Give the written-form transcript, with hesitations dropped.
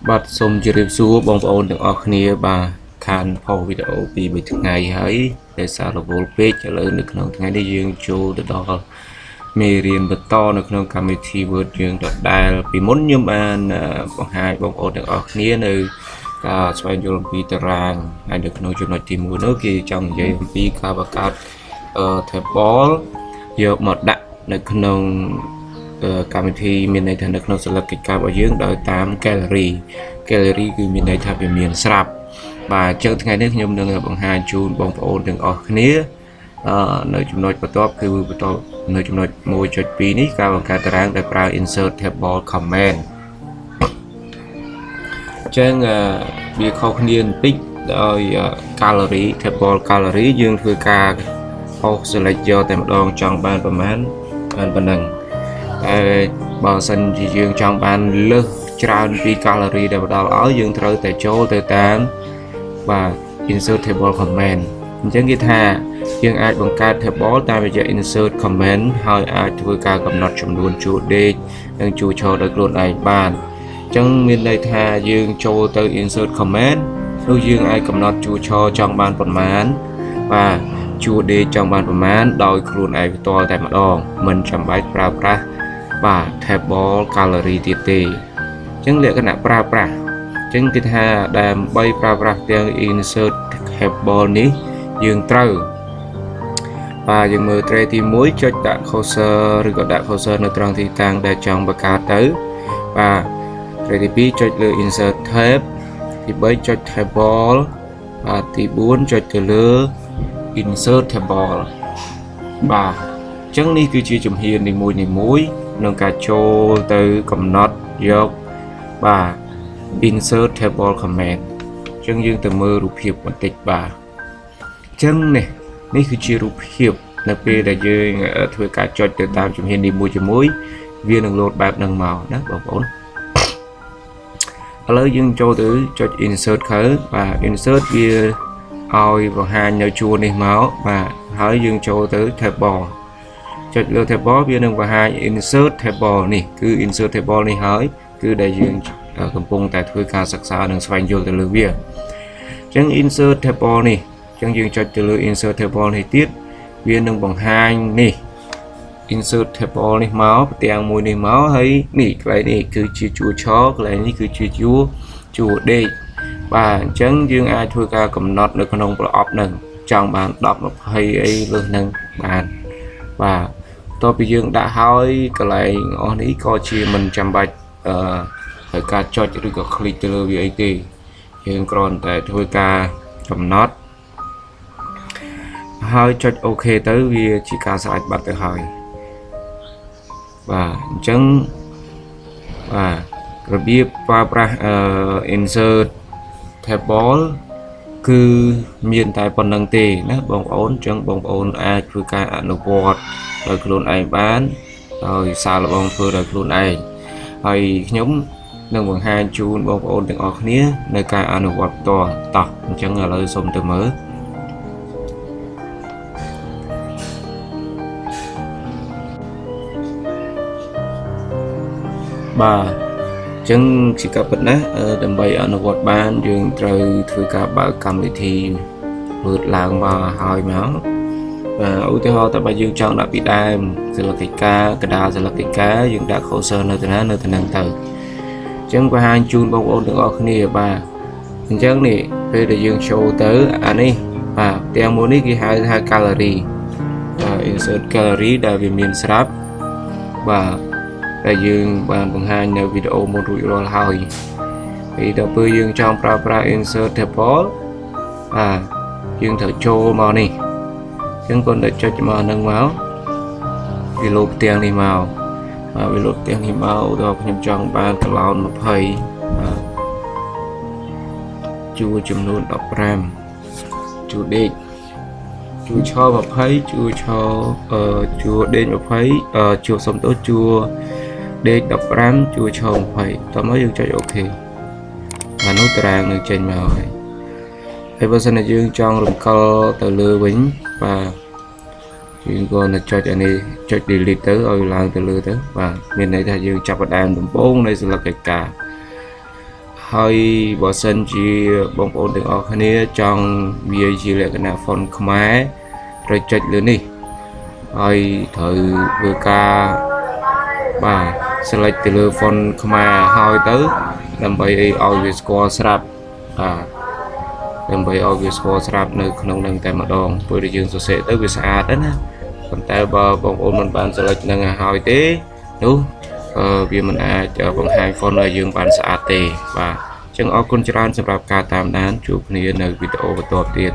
บัดสมจริบซัวบองปอนถึงออกเนียบาคานพอวิดีโอปีไปถึงไงให้ได้สารบอลเพจเลยนึกน้องถึงไงได้ยืงโจดอมีเรียนบัตต่อนึกน้องการมีทีเวิร์ดยืงดอกได้ปีมุนยมอันบองหายบองปอนถึงออกเนียในก็สวายโยนปีตารางให้นึกน้องจุดหน่อยทีมือนึกกี่จังใหญ่ปีกาบกัดเทปบอลเยอะหมดดักนึกน้องการวิธีมีในทางนักนสลักกิจการยื่นโดยตามแกลเลอรี่คือมีในทางเป็นมีนสลับvà chơi ngàyนี้ยมหนึ่งบางหาจูนบางโอนถึงออกนี้ในจำนวนประกอบคือประกอบในจำนวนมวยจุดปีนี้การการตารางได้ปลาย insert table comment จังวิเคราะห์นี้ปิดโดย gallery table gallery ยื่นคือการเอาสไลด์ย่อแต่ดองจังบานประมาณบานหนึ่งบอสันยืงจังบานเลือกจานปีแคลอรี่ได้ดาวเอายืงเท่าแต่โจแต่ตามvà insert table comment จังกีตายืงอาจบังคับ table ตามไปจะ insert comment ให้อาจធ្វើការកំណត់ចំនួនជួរដេកនិងជួរឈរដោយខ្លួនឯងបានចឹងមានន័យថាយើងចូលទៅ insert comment នោះយើងអាចកំណត់ជួរឈរចង់បានប៉ុន្មានបាទជួរដេកចង់បានប៉ុន្មានដោយខ្លួនឯងផ្ទាល់តែម្ដងមិនចាំបាច់ប្រើប្រាស់បាទ table gallery ទៀតទេចឹងលក្ខណៈប្រើប្រាស់ចឹងគឺថាដើម្បីប្រើប្រាស់ទាំង insert table នេះយើងត្រូវបាទយើងមើល tray ទី1ចុចដាក់ cursor ឬក៏ដាក់ cursor នៅត្រង់ទីតាំងដែលចង់បង្កើតទៅបាទ tray ទី2ចុចលើ insert tab ទី3ចុច table បាទទី4ចុចទៅលើ insert table បាទចឹងនេះគឺជាជំហាននីមួយៗក្នុងការចូលទៅកំណត់យកបាទ insert table comment ចឹងយើងទៅមើលរូបភាពបន្តិចបាទចឹងនេះគឺជារូបភាពនៅពេលដែលយើងធ្វើការចុចទៅតាមជំហាននីមួយៗវានឹងលោតបែបហ្នឹងមកណាបងប្អូនឥឡូវយើងចូលទៅចុច insert ខើបាទ insert វាឲ្យបង្ហាញនៅជួរនេះមកបាទហើយយើងចូលទៅ table ចុចលើ table វានឹងបង្ហាញ insert table នេះគឺ insert table នេះហើយគឺដែលយើងកំពុងតែធ្វើការសិក្សានិងស្វែងយល់ទៅលើវាអញ្ចឹង insert table នេះអញ្ចឹងយើងចុចទៅលើ insert table នេះទៀតវានឹងបង្ហាញនេះ insert table នេះមកប្រទាំងមួយនេះមកហើយនេះកន្លែងនេះគឺជាជួរឈរកន្លែងនេះគឺជាជួរដេកបាទអញ្ចឹងយើងអាចធ្វើការកំណត់នៅក្នុងប្រអប់នឹងចង់បាន10 20អីលើសនឹងបានបាទតទៅពីយើងដាក់ហើយកន្លែងអស់នេះក៏ជាមិនចាំបាច់ហើយការចុចឬក៏ click ទៅលើវាអីទេយើងគ្រាន់តែធ្វើការកំណត់ហើយចុច OK ទៅវាជាការស្អាតបាត់ទៅហើយបាទអញ្ចឹងបាទរបៀបប្រើប្រាស់ insert table គឺមានតែប៉ុណ្្នឹងទេណាបងប្អូនអញ្ចឹងបងប្អូនអាចធ្វើការអនុវត្តដោយខ្លួនឯងបានដោយសារលបងធ្វើដោយខ្លួនឯងហើយខ្ញុំនឹងបង្ហាញជូនបងប្អូនទាំងអស់គ្នានៅការអនុវត្តតោះអញ្ចឹងឥឡូវសូមទៅមើលបាទអញ្ចឹងជាការពិតណាស់ដើម្បីអនុវត្តបានយើងត្រូវធ្វើការបើកកម្មវិធីមើលឡើងមកហើយមកបាទឧទាហរណ៍តែបើយើងចង់ដាក់ពីដើមសិលកិច្ចការកដាលសិលកិច្ចការយើងដាក់ cursor នៅទីណានៅទីហ្នឹងទៅអញ្ចឹងបង្ហាញជូនបងប្អូនទាំងអស់គ្នាបាទអញ្ចឹងនេះពេលដែលយើងចូលទៅអានេះបាទទាំងមួយនេះគេហៅថា gallery insert gallery ដែលវាមានស្រាប់បាទដែលយើងបានបង្ហាញនៅវីដេអូមុនរួចរាល់ហើយពេលដល់ពេលយើងចង់ប្រើប្រាស់ insert table បាទយើងត្រូវចូលមកនេះអញ្ចឹងគាត់ដាក់ចុចមកហ្នឹងមកវាលោតផ្ទាំងនេះមកបាទវាលោតផ្ទាំងនេះមកដល់ខ្ញុំចង់បានកន្លង20បាទជួរចំនួន15ជួរដេកជួរឈរ20ជួរឈរជួរដេក20ជួរសំទោសជួរដេក15ជួរឈរ20តោះមកយើងចុច OK បាទនោះតារាងនឹងចេញមកហើយហើយបើសិនជាយើងចង់រំកិលទៅលើវិញបាទយើងក៏នឹងចុចអានេះចុច delete ទៅឲ្យឡើងទៅលើទៅបាទមានន័យថាយើងចាប់ផ្ដើមដំបូងនៃសិលកិច្ចការហ ហើយបើសិនជាបងប្អូនទាំងអស់គ្នាចង់វាជាលក្ខណៈ font ខ្មែរត្រូវចុចលើនេះហើយត្រូវធ្វើការបាទ select ទៅលើ font ខ្មែរហើយទៅដើម្បីឲ្យវាស្គាល់ស្រាប់បាទដើម្បីឲ្យវាស្គាល់ស្រាប់នៅក្នុងនឹងតែម្ដងព្រោះតែយើងសរសេរទៅវាស្អាតណាប៉ុន្តែបើបងប្អូនមិនបាន select នឹងឲ្យហើយទេនោះវាមិនអាចបង្ហាញ font ឲ្យយើងបានស្អាតទេបាទអញ្ចឹងអរគុណច្រើនសម្រាប់ការតាមដានជួបគ្នានៅវីដេអូបន្តទៀត